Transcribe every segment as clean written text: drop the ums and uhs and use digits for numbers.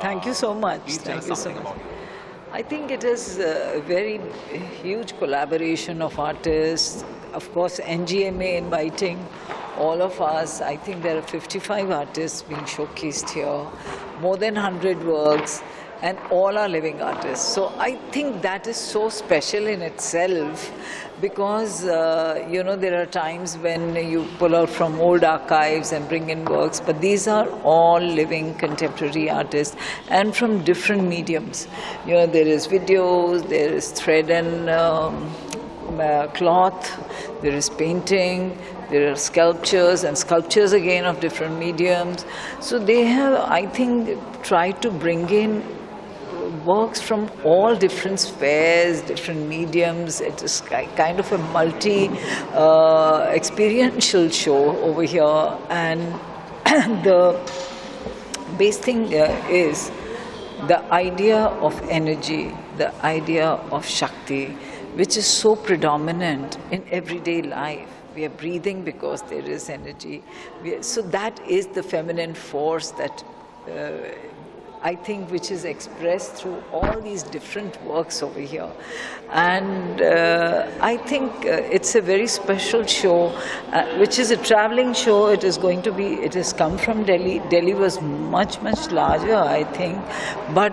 Thank you so much. Please tell us Thank you so something much. about your work. I think it is a very huge collaboration of artists. Of course, NGMA inviting all of us. I think there are 55 artists being showcased here, more than 100 works, and all are living artists. So I think that is so special in itself because, there are times when you pull out from old archives and bring in works, but these are all living contemporary artists and from different mediums. There is videos, there is thread and cloth, there is painting, there are sculptures and sculptures again of different mediums. So they have, I think, tried to bring in works from all different spheres, different mediums. It is kind of a multi-experiential show over here. And the base thing is the idea of energy, the idea of Shakti, which is so predominant in everyday life. We are breathing because there is energy. So that is the feminine force that I think which is expressed through all these different works over here. And I think it's a very special show, which is a traveling show. It has come from Delhi. Delhi was much, much larger, I think. But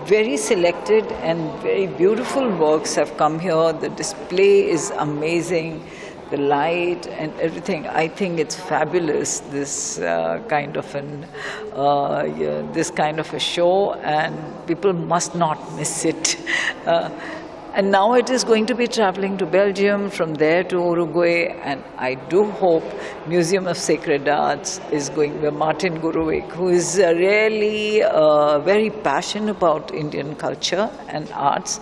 very selected and very beautiful works have come here. The display is amazing. The light and everything, I think it's fabulous. This kind of a show, and people must not miss it. And now it is going to be traveling to Belgium, from there to Uruguay, and I do hope Museum of Sacred Arts is going, where Martin Gurovic, who is really very passionate about Indian culture and arts,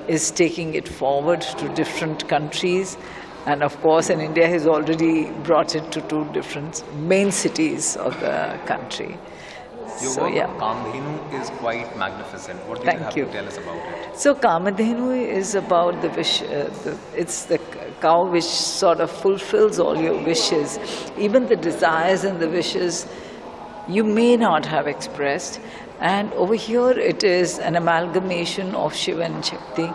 is taking it forward to different countries. And of course, in India, has already brought it to 2 different main cities of the country. Your work on Kamadhenu is quite magnificent. What do you have to tell us about it? So Kamadhenu is about the wish. It's the cow which sort of fulfills all your wishes, even the desires and the wishes you may not have expressed. And over here it is an amalgamation of Shiva and Shakti.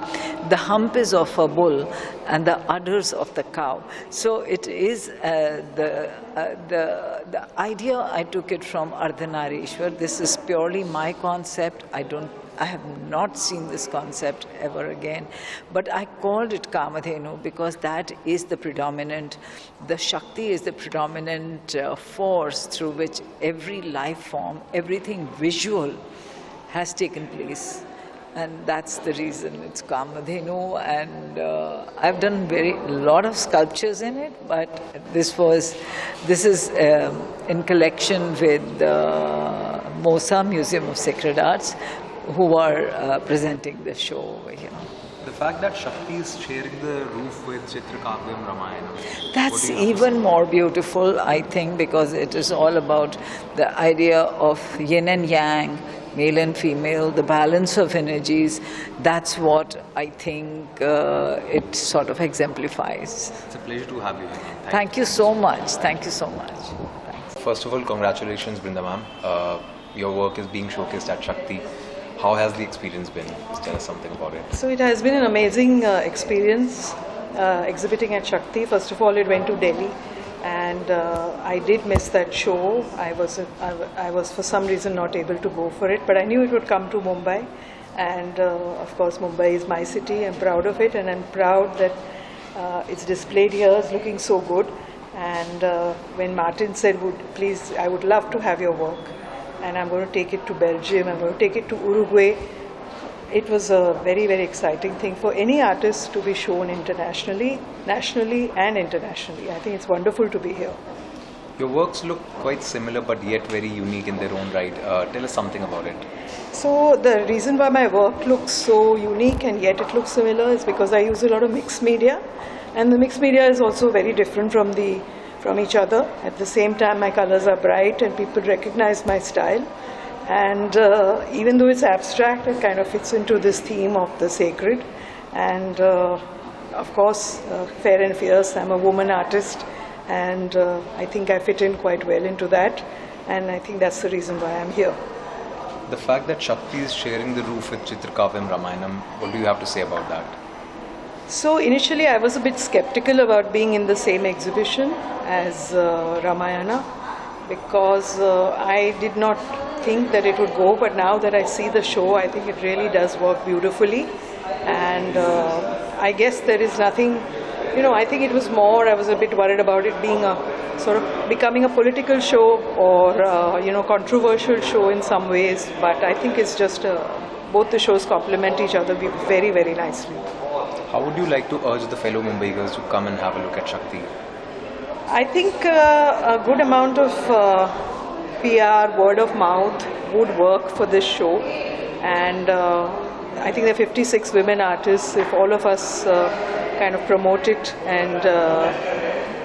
The hump is of a bull and the udders of the cow. So it is the idea, I took it from Ardhanarishwar. This is purely my concept. I have not seen this concept ever again. But I called it Kamadhenu because that is the predominant, the Shakti is the predominant force through which every life form, everything visual has taken place. And that's the reason it's Kamadhenu. And I've done a lot of sculptures in it, but this is in collection with MOSA, Museum of Sacred Arts, who are presenting the show over here. The fact that Shakti is sharing the roof with Chitrakavyam Ramayana. That's even more beautiful, I think, because it is all about the idea of yin and yang, male and female, the balance of energies. That's what I think it sort of exemplifies. It's a pleasure to have you here. Thank you so much. Thank you so much. Thanks. First of all, congratulations, Brinda ma'am. Your work is being showcased at Shakti. How has the experience been? Just tell us something about it. So it has been an amazing experience exhibiting at Shakti. First of all, it went to Delhi, and I did miss that show. I was for some reason not able to go for it, but I knew it would come to Mumbai, and of course Mumbai is my city. I'm proud of it, and I'm proud that it's displayed here. It's looking so good. And when Martin said, "Please, I would love to have your work," and I'm going to take it to Belgium, I'm going to take it to Uruguay. It was a very, very exciting thing for any artist to be shown internationally, nationally and internationally. I think it's wonderful to be here. Your works look quite similar but yet very unique in their own right. Tell us something about it. So the reason why my work looks so unique and yet it looks similar is because I use a lot of mixed media, and the mixed media is also very different from each other. At the same time, my colors are bright and people recognize my style. And even though it's abstract, it kind of fits into this theme of the sacred. And of course, fair and fierce, I'm a woman artist, and I think I fit in quite well into that. And I think that's the reason why I'm here. The fact that Shakti is sharing the roof with Chitrakavyam Ramayanam, what do you have to say about that? So initially I was a bit skeptical about being in the same exhibition as Ramayana, because I did not think that it would go, but now that I see the show, I think it really does work beautifully. And I guess there is nothing, I think it was more, I was a bit worried about it being a sort of becoming a political show or, controversial show in some ways, but I think it's just both the shows complement each other very, very nicely. How would you like to urge the fellow Mumbaiers to come and have a look at Shakti? I think a good amount of PR, word of mouth would work for this show, and I think there are 56 women artists. If all of us kind of promote it, and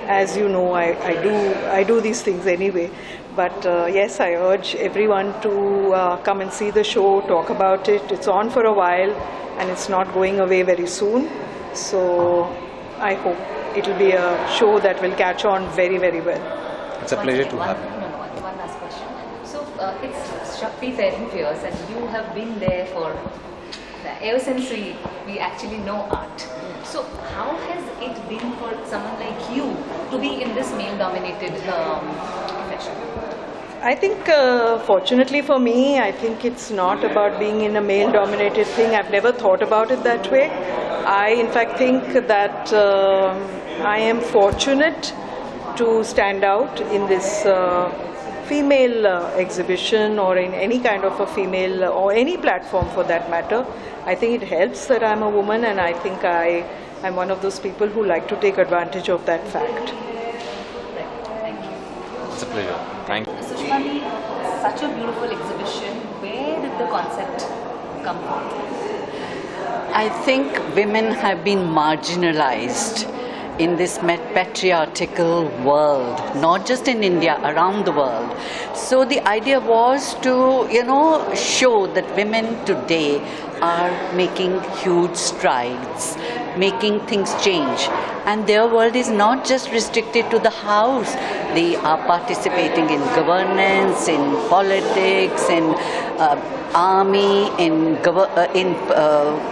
as you know, I do these things anyway. But yes, I urge everyone to come and see the show, talk about it. It's on for a while, and it's not going away very soon. So I hope it will be a show that will catch on very, very well. It's a pleasure to have you. One last question. So it's Shakti Fair and Fierce, and you have been there ever since we actually know art. So how has it been for someone like you to be in this male-dominated profession? I think, fortunately for me, I think it's not about being in a male-dominated thing. I've never thought about it that way. I, in fact, think that I am fortunate to stand out in this female exhibition, or in any kind of a female, or any platform for that matter. I think it helps that I'm a woman, and I think I'm one of those people who like to take advantage of that fact. Thank you. It's a pleasure. Thank you. Sushmani, such a beautiful exhibition. Where did the concept come from? I think women have been marginalized in this patriarchal world, not just in India, around the world. So the idea was to, show that women today are making huge strides, making things change. And their world is not just restricted to the house. They are participating in governance, in politics, in army, in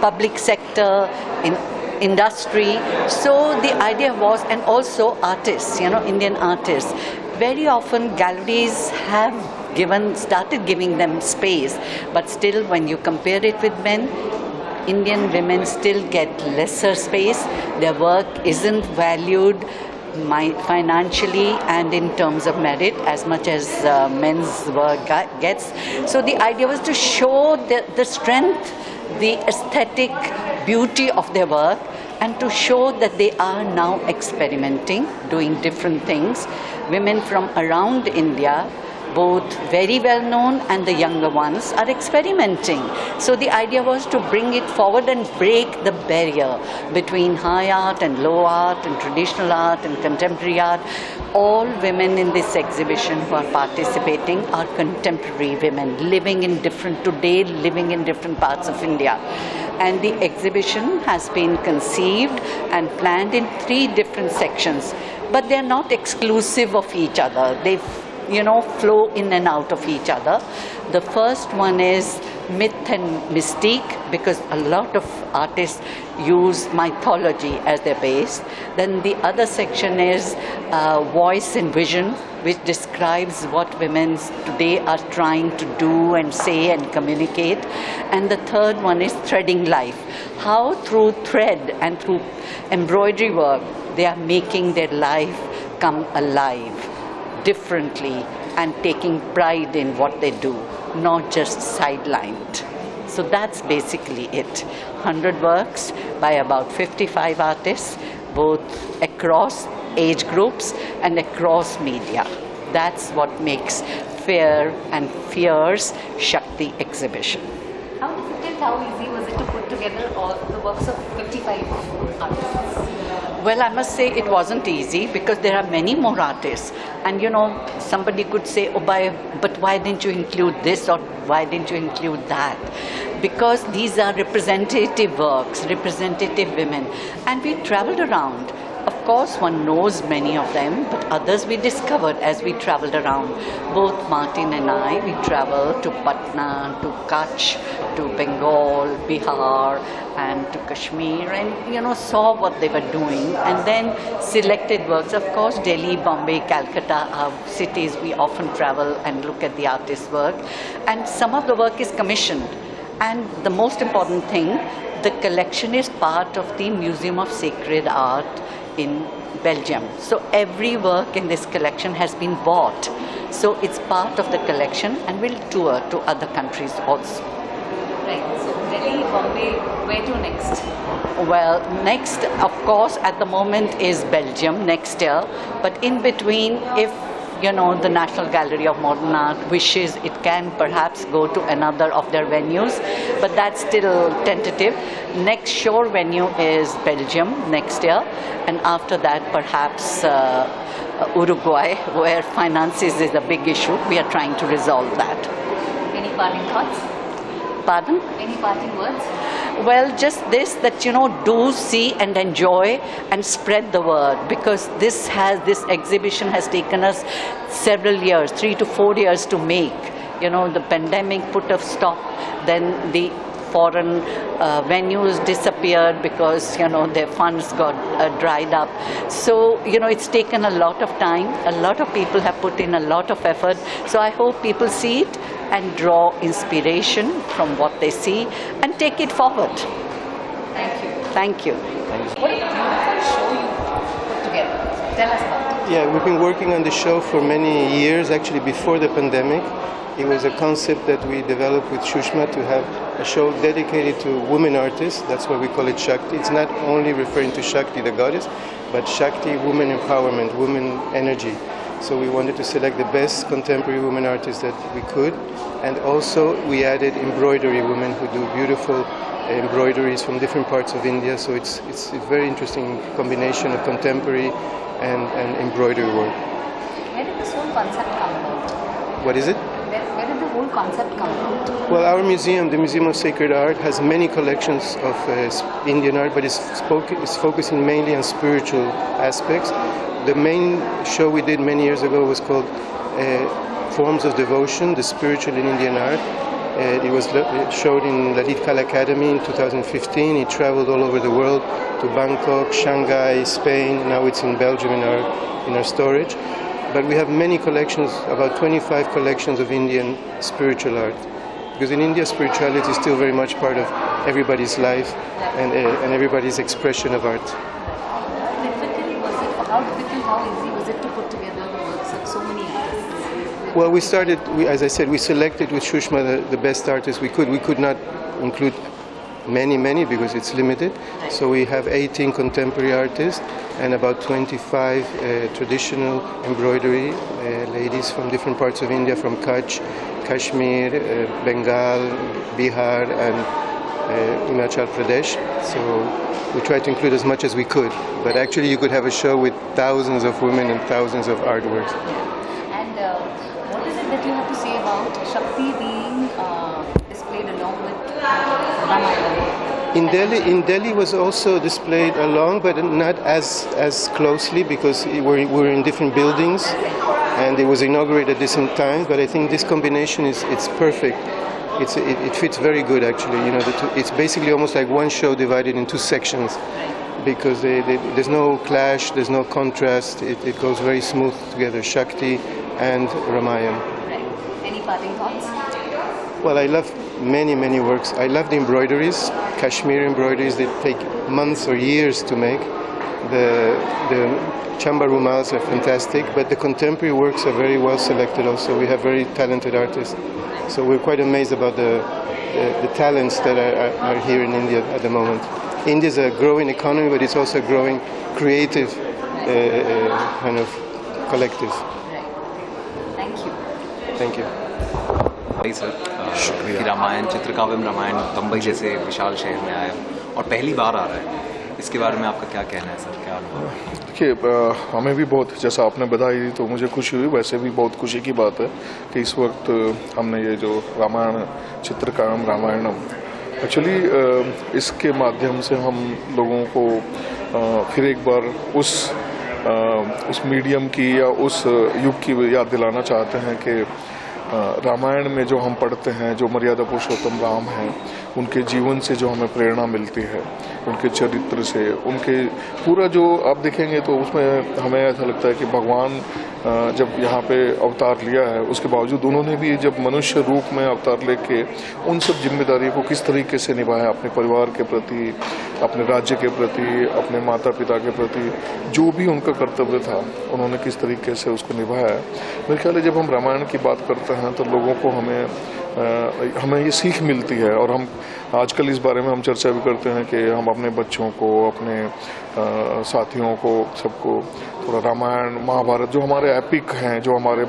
public sector, in industry. So the idea was, and also artists, Indian artists. Very often galleries have started giving them space, but still when you compare it with men, Indian women still get lesser space. Their work isn't valued financially and in terms of merit as much as men's work gets. So the idea was to show the strength, the aesthetic beauty of their work, and to show that they are now experimenting, doing different things. Women from around India, both very well known and the younger ones, are experimenting. So the idea was to bring it forward and break the barrier between high art and low art and traditional art and contemporary art. All women in this exhibition who are participating are contemporary women living in different parts of India. And the exhibition has been conceived and planned in 3 different sections, but they're not exclusive of each other. They flow in and out of each other. The first one is myth and mystique, because a lot of artists use mythology as their base. Then the other section is voice and vision, which describes what women today are trying to do and say and communicate. And the third one is threading life, how through thread and through embroidery work they are making their life come alive differently and taking pride in what they do, not just sidelined. So that's basically it. 100 works by about 55 artists, both across age groups and across media. That's what makes Fair and Fierce Shakti exhibition. How difficult, how easy was it to put together all the works of 55 artists? Well, I must say it wasn't easy, because there are many more artists. And somebody could say, but why didn't you include this, or why didn't you include that? Because these are representative works, representative women. And we traveled around. Of course, one knows many of them, but others we discovered as we traveled around. Both Martin and I, we traveled to Patna, to Kutch, to Bengal, Bihar, and to Kashmir, and saw what they were doing, and then selected works. Of course, Delhi, Bombay, Calcutta are cities we often travel and look at the artist's work, and some of the work is commissioned. And the most important thing, the collection is part of the Museum of Sacred Art in Belgium. So every work in this collection has been bought. So it's part of the collection, and we'll tour to other countries also. Right. So Delhi, Bombay, where to next? Well, next, of course, at the moment is Belgium next year. But in between, if the National Gallery of Modern Art wishes, it can perhaps go to another of their venues, but that's still tentative. Next sure venue is Belgium next year, and after that perhaps Uruguay, where finances is a big issue. We are trying to resolve that. Any parting thoughts? Pardon? Any parting words? Well, just this, that do see and enjoy and spread the word, because this exhibition has taken us several years, 3 to 4 years to make. The pandemic put a stop, then the foreign venues disappeared because their funds got dried up. So it's taken a lot of time. A lot of people have put in a lot of effort. So I hope people see it and draw inspiration from what they see and take it forward. Thank you. Thank you. What a beautiful show you put together. Tell us about it. Yeah, we've been working on the show for many years, actually before the pandemic. It was a concept that we developed with Shushma to have a show dedicated to women artists. That's why we call it Shakti. It's not only referring to Shakti, the goddess, but Shakti, women empowerment, women energy. So we wanted to select the best contemporary women artists that we could. And also we added embroidery women who do beautiful embroideries from different parts of India. So it's a very interesting combination of contemporary and embroidery work. Where did this whole concept come about? What is it? Where did the whole concept come about? Well, our museum, the Museum of Sacred Art, has many collections of Indian art, but it's focusing mainly on spiritual aspects. The main show we did many years ago was called Forms of Devotion, the Spiritual in Indian Art. It was showed in Lalit Kala Academy in 2015. It traveled all over the world to Bangkok, Shanghai, Spain. Now it's in Belgium in our storage. But we have many collections, about 25 collections of Indian spiritual art. Because in India, spirituality is still very much part of everybody's life and everybody's expression of art. How easy was it to put together the works of so many artists? Well, as I said, we selected with Shushma the best artists we could. We could not include many because it's limited. So we have 18 contemporary artists and about 25 traditional embroidery ladies from different parts of India, from Kutch, Kashmir, Bengal, Bihar, and Himachal Pradesh. So we tried to include as much as we could. But actually you could have a show with thousands of women and thousands of artworks. And what is it that you have to say about Shakti being displayed along with Ramayana? In Delhi was also displayed along, but not as closely, because we're in different buildings, and it was inaugurated at different times. But I think this combination it's perfect. It fits very good, actually. It's basically almost like one show divided in two sections, because there's no clash, there's no contrast. It goes very smooth together, Shakti and Ramayana. Right. Any parting thoughts? Well, I love many works. I love the embroideries, Kashmir embroideries. They take months or years to make. The Chamba rumals are fantastic, but the contemporary works are very well selected also. We have very talented artists. So we're quite amazed about the talents that are here in India at the moment. India is a growing economy, but it's also a growing creative kind of collective. Right. Thank you. Thank you. Sir कि रामायण चित्रकाव्यम रामायण बम्बई जैसे विशाल शहर में आया और पहली बार आ रहा है, इसके बारे में आपका क्या कहना है सर, क्या अनुभव है? देखिए, हमें भी बहुत, जैसा आपने बधाई दी तो मुझे खुशी हुई, वैसे भी बहुत खुशी की बात है कि इस वक्त हमने ये जो रामायण चित्रकाव्यम रामायणम एक्चुअली इसके माध्यम से हम लोगों को फिर एक बार उस मीडियम की या उस युग की याद दिलाना चाहते हैं कि रामायण में जो हम पढ़ते हैं, जो मर्यादा पुरुषोत्तम राम हैं, उनके जीवन से जो हमें प्रेरणा मिलती है, उनके चरित्र से, उनके पूरा जो आप देखेंगे तो उसमें हमें ऐसा लगता है कि भगवान जब यहाँ पे अवतार लिया है, उसके बावजूद उन्होंने भी जब मनुष्य रूप में अवतार लेके उन सब जिम्मेदारियों को किस तरीके से निभाया, अपने परिवार के प्रति, अपने राज्य के प्रति, अपने माता पिता के प्रति, जो भी उनका कर्तव्य था उन्होंने किस तरीके से उसको निभाया है। मेरे ख्याल है जब हम रामायण की बात करते हैं तो लोगों को हमें ये सीख मिलती है, और हम आजकल इस बारे में हम चर्चा भी करते हैं कि हम अपने बच्चों को, अपने साथियों को, सबको थोड़ा रामायण महाभारत जो हमारे एपिक हैं, जो हमारे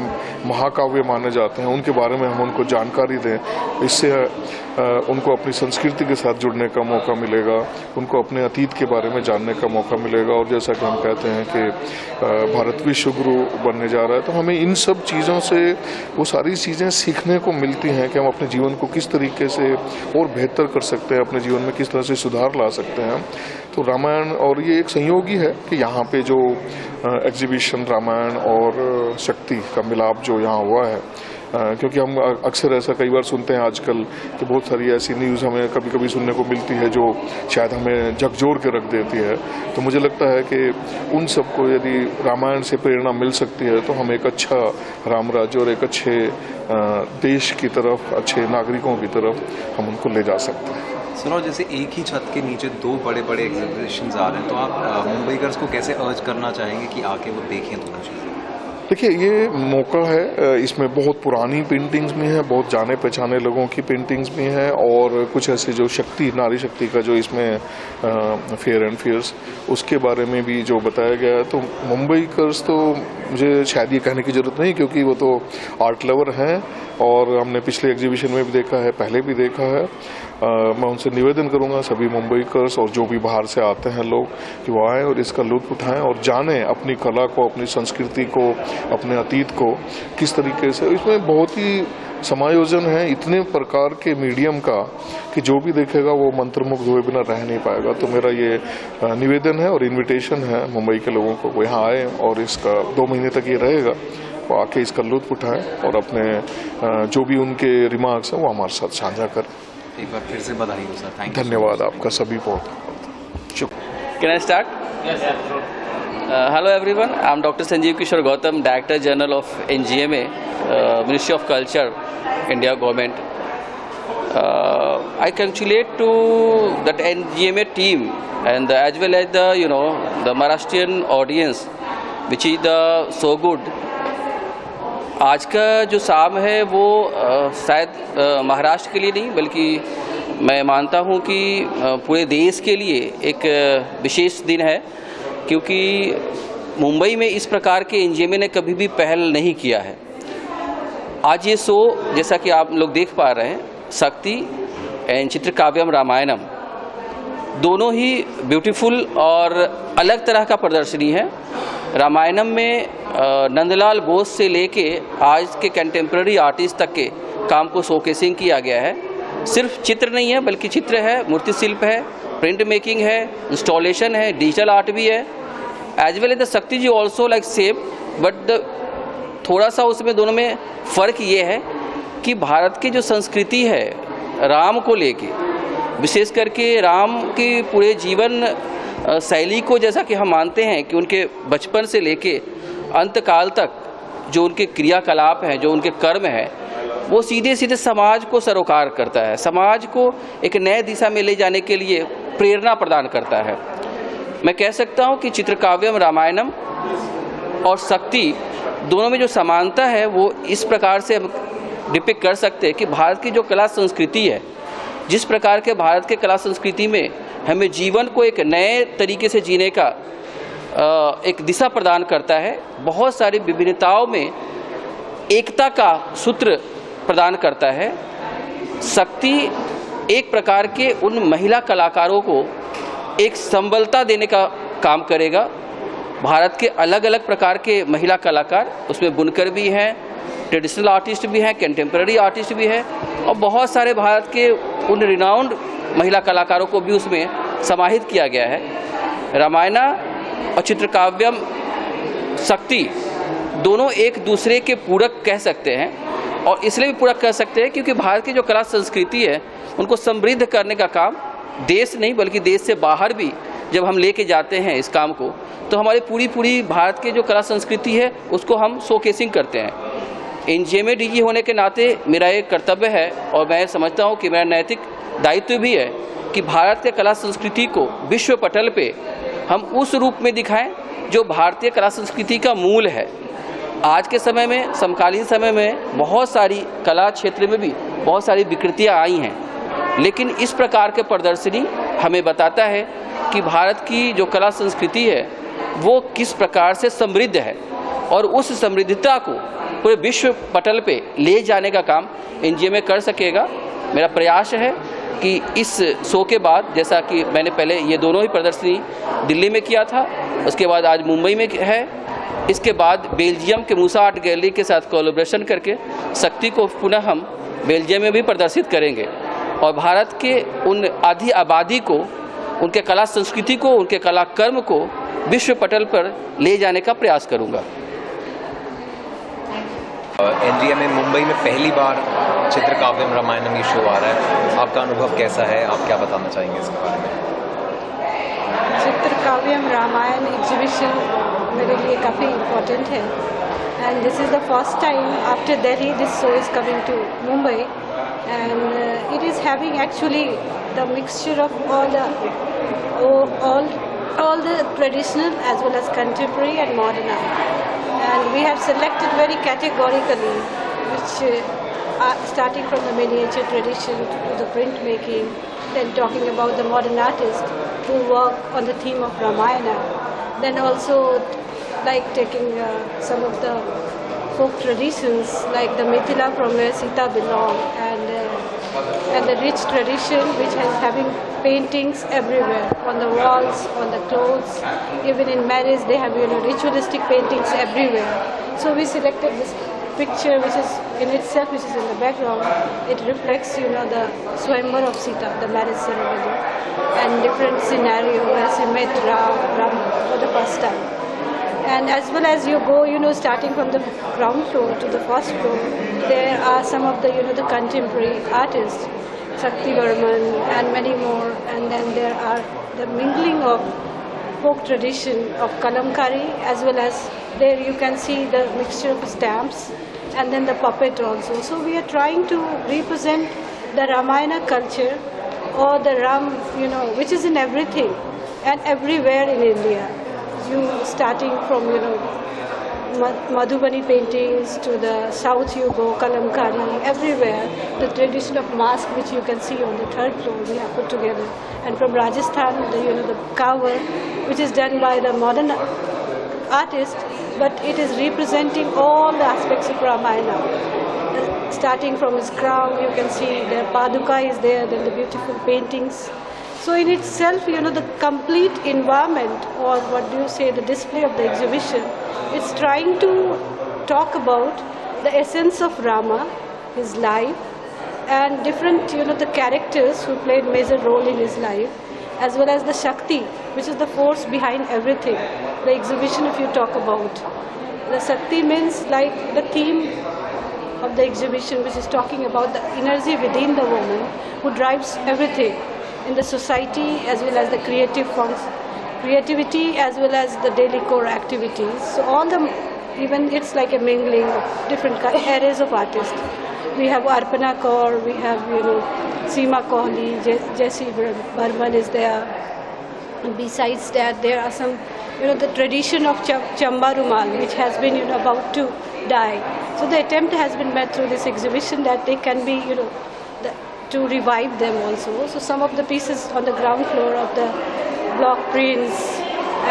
महाकाव्य माने जाते हैं, उनके बारे में हम उनको जानकारी दें। इससे उनको अपनी संस्कृति के साथ जुड़ने का मौका मिलेगा, उनको अपने अतीत के बारे में जानने का मौका मिलेगा। और जैसा कि हम कहते हैं कि भारत विश्व गुरु बनने जा रहा है, तो हमें इन सब चीज़ों से वो सारी चीज़ें सीखने को मिलती हैं कि हम अपने जीवन को किस तरीके से और बेहतर कर सकते हैं, अपने जीवन में किस तरह से सुधार ला सकते हैं। तो रामायण, और ये एक संयोग ही है कि यहाँ पे जो एग्जीबिशन रामायण और शक्ति का मिलाप जो यहाँ हुआ है, क्योंकि हम अक्सर ऐसा कई बार सुनते हैं आजकल कि बहुत सारी ऐसी न्यूज़ हमें कभी कभी सुनने को मिलती है जो शायद हमें झकझोर के रख देती है। तो मुझे लगता है कि उन सबको यदि रामायण से प्रेरणा मिल सकती है तो हम एक अच्छा राम राज्य और एक अच्छे देश की तरफ, अच्छे नागरिकों की तरफ हम उनको ले जा सकते हैं। सुनो, जैसे एक ही छत के नीचे दो बड़े बड़े एग्जीबिशंस आ रहे हैं, तो आप मुंबईकर्स को कैसे अर्ज करना चाहेंगे कि आके वो देखें दोनों चीज़ें? देखिए, ये मौका है, इसमें बहुत पुरानी पेंटिंग्स भी हैं, बहुत जाने पहचाने लोगों की पेंटिंग्स भी हैं, और कुछ ऐसे जो शक्ति, नारी शक्ति का जो इसमें फेयर एंड फियर्स, उसके बारे में भी जो बताया गया है। तो मुंबईकर्स तो मुझे शायद ये कहने की ज़रूरत नहीं, क्योंकि वो तो आर्ट लवर हैं, और हमने पिछले एग्जीबिशन में भी देखा है, पहले भी देखा है। मैं उनसे निवेदन करूंगा, सभी मुंबईकर्स और जो भी बाहर से आते हैं लोग, कि वो आएँ और इसका लुत्फ उठाएं और जानें अपनी कला को, अपनी संस्कृति को, अपने अतीत को किस तरीके से। इसमें बहुत ही समायोजन है इतने प्रकार के मीडियम का कि जो भी देखेगा वो मंत्रमुग्ध हुए बिना रह नहीं पाएगा। तो मेरा ये निवेदन है और इन्विटेशन है मुंबई के लोगों को, वो यहाँ आए और इसका 2 महीने तक ये रहेगा, वो आके इसका लुत्फ उठाएं और अपने जो भी उनके रिमार्क्स हैं वो हमारे साथ साझा करें। एक बार फिर से बधाई हो सर, थैंक यू। धन्यवाद आपका सभी बहुत शुक्रिया। Can I start? Yes. Hello everyone, I am Dr. Sanjeev Kishore Gautam, Director General of NGMA, Ministry of Culture, India Government. I congratulate to that NGMA team and as well as the the Maharashtrian audience, which is the so good. आज का जो शाम है वो शायद महाराष्ट्र के लिए नहीं, बल्कि मैं मानता हूँ कि पूरे देश के लिए एक विशेष दिन है, क्योंकि मुंबई में इस प्रकार के एनजीएमए ने कभी भी पहल नहीं किया है। आज ये शो, जैसा कि आप लोग देख पा रहे हैं, शक्ति एंड चित्रकाव्यम रामायणम, दोनों ही ब्यूटीफुल और अलग तरह का प्रदर्शनी है। रामायणम में नंदलाल बोस से लेके आज के कंटेम्प्रेरी आर्टिस्ट तक के काम को शोकेसिंग किया गया है। सिर्फ चित्र नहीं है, बल्कि चित्र है, मूर्ति शिल्प है, प्रिंट मेकिंग है, इंस्टॉलेशन है, डिजिटल आर्ट भी है। एज वेल एज द शक्ति जी ऑल्सो लाइक सेम, बट थोड़ा सा उसमें दोनों में फ़र्क ये है कि भारत की जो संस्कृति है राम को लेके, विशेष करके राम के पूरे जीवन शैली को, जैसा कि हम मानते हैं कि उनके बचपन से लेके अंत काल तक जो उनके क्रियाकलाप हैं, जो उनके कर्म हैं, वो सीधे सीधे समाज को सरोकार करता है, समाज को एक नए दिशा में ले जाने के लिए प्रेरणा प्रदान करता है। मैं कह सकता हूँ कि चित्रकाव्यम रामायणम और शक्ति दोनों में जो समानता है वो इस प्रकार से हम डिपिक्ट कर सकते हैं कि भारत की जो कला संस्कृति है, जिस प्रकार के भारत के कला संस्कृति में हमें जीवन को एक नए तरीके से जीने का एक दिशा प्रदान करता है, बहुत सारी विभिन्नताओं में एकता का सूत्र प्रदान करता है। शक्ति एक प्रकार के उन महिला कलाकारों को एक संबलता देने का काम करेगा। भारत के अलग अलग प्रकार के महिला कलाकार, उसमें बुनकर भी हैं, ट्रेडिशनल आर्टिस्ट भी हैं, कंटेम्प्रेरी आर्टिस्ट भी हैं, और बहुत सारे भारत के उन रिनाउंड महिला कलाकारों को भी उसमें समाहित किया गया है। रामायण और चित्रकाव्यम शक्ति दोनों एक दूसरे के पूरक कह सकते हैं, और इसलिए भी पूरक कह सकते हैं क्योंकि भारत की जो कला संस्कृति है उनको समृद्ध करने का काम देश नहीं बल्कि देश से बाहर भी जब हम लेके जाते हैं इस काम को, तो हमारी पूरी भारत की जो कला संस्कृति है उसको हम शोकेसिंग करते हैं। एनजीएमए डीजी होने के नाते मेरा एक कर्तव्य है और मैं समझता हूँ कि मेरा नैतिक दायित्व भी है कि भारत के कला संस्कृति को विश्व पटल पे हम उस रूप में दिखाएं जो भारतीय कला संस्कृति का मूल है। आज के समय में, समकालीन समय में बहुत सारी कला क्षेत्र में भी बहुत सारी विकृतियाँ आई हैं, लेकिन इस प्रकार के प्रदर्शनी हमें बताता है कि भारत की जो कला संस्कृति है वो किस प्रकार से समृद्ध है, और उस समृद्धता को पूरे विश्व पटल पे ले जाने का काम एनजीएमए कर सकेगा। मेरा प्रयास है कि इस शो के बाद, जैसा कि मैंने पहले ये दोनों ही प्रदर्शनी दिल्ली में किया था, उसके बाद आज मुंबई में है, इसके बाद बेल्जियम के मूसा आर्ट गैलरी के साथ कोलैबोरेशन करके शक्ति को पुनः हम बेल्जियम में भी प्रदर्शित करेंगे और भारत के उन आधी आबादी को, उनके कला संस्कृति को, उनके कला कर्म को विश्व पटल पर ले जाने का प्रयास करूंगा। एनजीएमए मुंबई में पहली बार चित्रकाव्यम रामायणम ये शो आ रहा है, आपका अनुभव कैसा है, आप क्या बताना चाहेंगे इसके बारे में? चित्रकाव्यम रामायण एग्जीबिशन मेरे लिए काफ़ी इम्पोर्टेंट है, and this is the first time after Delhi this show is coming to Mumbai, and it is having actually the mixture of all the traditional as well as contemporary and modern art, and we have selected very categorically, which starting from the miniature tradition to the printmaking, then talking about the modern artists who work on the theme of Ramayana, then also like taking some of the folk traditions like the Mithila from where Sita belonged, and the rich tradition which is having paintings everywhere, on the walls, on the clothes, even in marriage they have ritualistic paintings everywhere. So we selected this picture which is in itself, which is in the background. It reflects the Swayamvar of Sita, the marriage ceremony, and different scenario where she met Ram for the first time. And as well as you go, starting from the ground floor to the first floor, there are some of the, the contemporary artists, Shakti Varman and many more. And then there are the mingling of folk tradition of Kalamkari, as well as there you can see the mixture of stamps and then the puppet also. So we are trying to represent the Ramayana culture, or the Ram, which is in everything and everywhere in India. Starting from Madhubani paintings to the south, you go Kalamkari, everywhere the tradition of mask which you can see on the third floor we have put together, and from Rajasthan the cover which is done by the modern artist, but it is representing all the aspects of Ramayana. Starting from his crown, you can see the Paduka is there, then the beautiful paintings. So in itself, the complete environment, or what do you say, the display of the exhibition, it's trying to talk about the essence of Rama, his life, and different, the characters who played major role in his life, as well as the Shakti, which is the force behind everything. The exhibition, if you talk about, the Shakti means like the theme of the exhibition, which is talking about the energy within the woman who drives everything in the society, as well as the creativity, as well as the daily core activities. So all the, even it's like a mingling of different areas of artists. We have Arpana Kaur, we have Seema Kohli, Jessie Burman is there. And besides that, there are some the tradition of Chamba Rumal, which has been about to die. So the attempt has been made through this exhibition that they can be to revive them also. So some of the pieces on the ground floor of the block prints,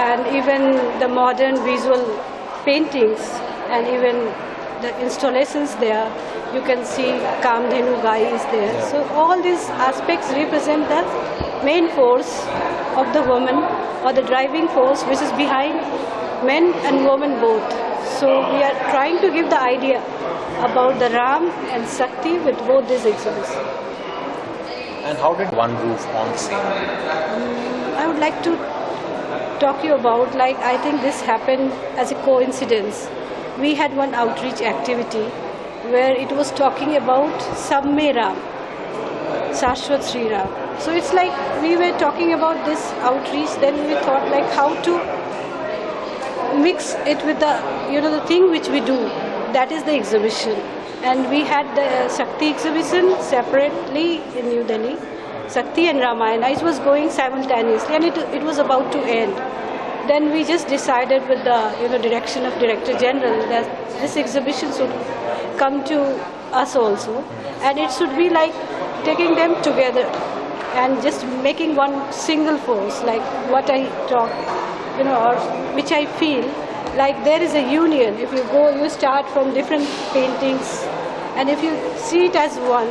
and even the modern visual paintings, and even the installations there, you can see Kamdhenu Gai is there. So all these aspects represent the main force of the woman, or the driving force which is behind men and women both. So we are trying to give the idea about the Ram and Shakti with both these exhibitions. And how did One Roof on the same? I would like to talk you about, like, I think this happened as a coincidence. We had one outreach activity where it was talking about Samme Ram, Shashwat Sri Ram. So it's like we were talking about this outreach, then we thought like how to mix it with the, the thing which we do, that is the exhibition. And we had the Shakti exhibition separately in New Delhi, Shakti and Ramayana. It was going simultaneously and it was about to end. Then we just decided with the direction of Director General that this exhibition should come to us also, and it should be like taking them together and just making one single force, like what I talk, or which I feel like there is a union. If you go, you start from different paintings, and if you see it as one,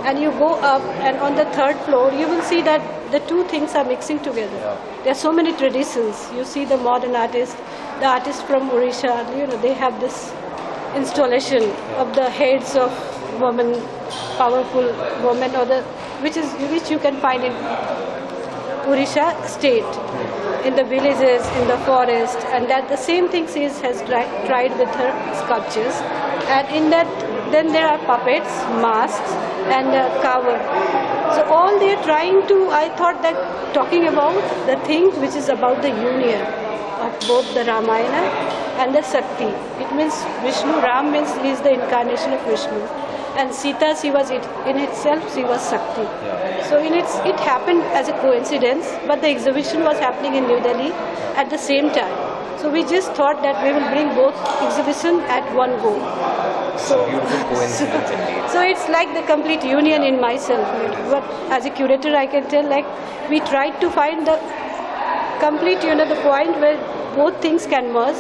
and you go up, and on the third floor, you will see that the two things are mixing together. There are so many traditions. You see the modern artist, the artist from Odisha, they have this installation of the heads of women, powerful women, which you can find in Odisha state, in the villages, in the forest, and that the same thing she has tried with her sculptures. And in that, then there are puppets, masks, and cover. So all they are trying to, I thought that talking about the thing which is about the union of both the Ramayana and the Shakti. It means Vishnu, Ram means he is the incarnation of Vishnu. And Sita, she was in itself, she was Shakti. So it happened as a coincidence, but the exhibition was happening in New Delhi at the same time. So we just thought that we will bring both exhibition at one go. So Beautiful coincidence indeed. So it's like the complete union in myself. But as a curator, I can tell, like, we tried to find the complete, the point where both things can merge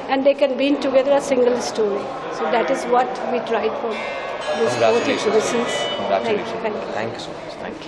and they can bring together a single story. So that is what we tried for this both exhibitions. Congratulations. Thank you. Thank you so much. Thank you.